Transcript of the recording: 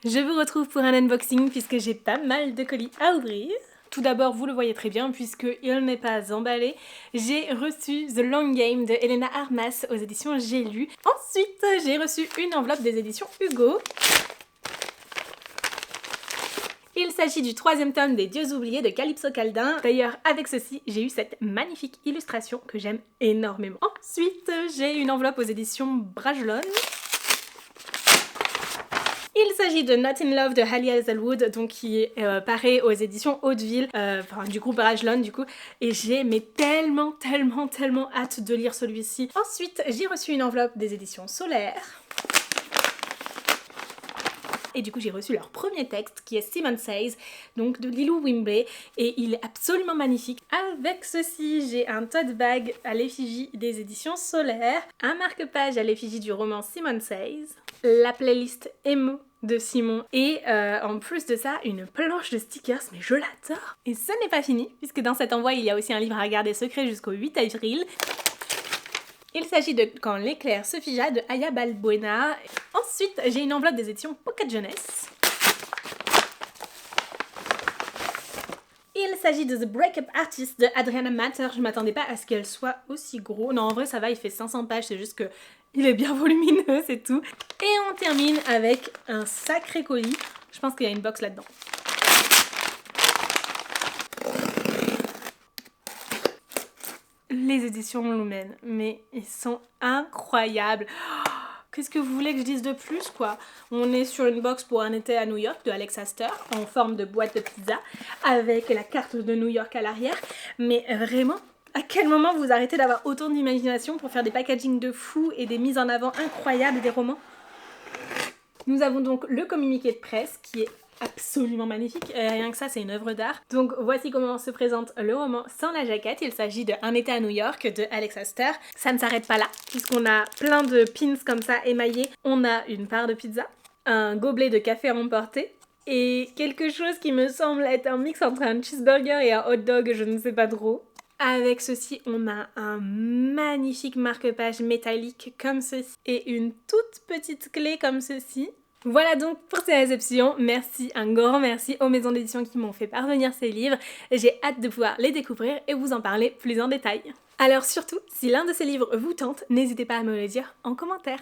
Je vous retrouve pour un unboxing puisque j'ai pas mal de colis à ouvrir. Tout d'abord, vous le voyez très bien puisque il n'est pas emballé. J'ai reçu The Long Game de Helena Armas aux éditions J'ai lu. Ensuite, j'ai reçu une enveloppe des éditions Hugo. Il s'agit du 3e tome des Dieux oubliés de Calypso Caldin. D'ailleurs, avec ceci, j'ai eu cette magnifique illustration que j'aime énormément. Ensuite, j'ai une enveloppe aux éditions Brajlon. Il s'agit de Not in Love de Halle Hazelwood, donc qui est pareil aux éditions Hauteville, du groupe Brajlon du coup, et j'ai tellement hâte de lire celui-ci. Ensuite, j'ai reçu une enveloppe des éditions Solaire. Et du coup j'ai reçu leur premier texte qui est Simon Says, donc de Lilou Wimbley, et il est absolument magnifique. Avec ceci, j'ai un tote bag à l'effigie des éditions Solaire, un marque-page à l'effigie du roman Simon Says, la playlist Emo de Simon et en plus de ça une planche de stickers, mais je l'adore. Et ce n'est pas fini puisque dans cet envoi il y a aussi un livre à garder secret jusqu'au 8 avril. Il s'agit de Quand l'éclair se figea de Aya Balbuena. Ensuite, j'ai une enveloppe des éditions Pocket Jeunesse. Il s'agit de The Breakup Artist de Adriana Matter. Je m'attendais pas à ce qu'elle soit aussi gros. Non, en vrai, ça va, il fait 500 pages, c'est juste que il est bien volumineux, c'est tout. Et on termine avec un sacré colis. Je pense qu'il y a une box là-dedans. Les éditions Lumen, mais ils sont incroyables. Oh, qu'est-ce que vous voulez que je dise de plus, quoi? On est sur une box pour un été à New York de Alex Astor en forme de boîte de pizza avec la carte de New York à l'arrière. Mais vraiment, à quel moment vous arrêtez d'avoir autant d'imagination pour faire des packagings de fou et des mises en avant incroyables des romans? Nous avons donc le communiqué de presse qui est absolument magnifique, rien que ça c'est une œuvre d'art. Donc voici comment se présente le roman sans la jaquette. Il s'agit de Un été à New York de Alex Astor. Ça ne s'arrête pas là puisqu'on a plein de pins comme ça émaillés. On a une part de pizza, un gobelet de café à emporter et quelque chose qui me semble être un mix entre un cheeseburger et un hot dog, je ne sais pas trop. Avec ceci, on a un magnifique marque-page métallique comme ceci et une toute petite clé comme ceci. Voilà donc pour ces réceptions. Merci, un grand merci aux maisons d'édition qui m'ont fait parvenir ces livres. J'ai hâte de pouvoir les découvrir et vous en parler plus en détail. Alors surtout, si l'un de ces livres vous tente, n'hésitez pas à me le dire en commentaire.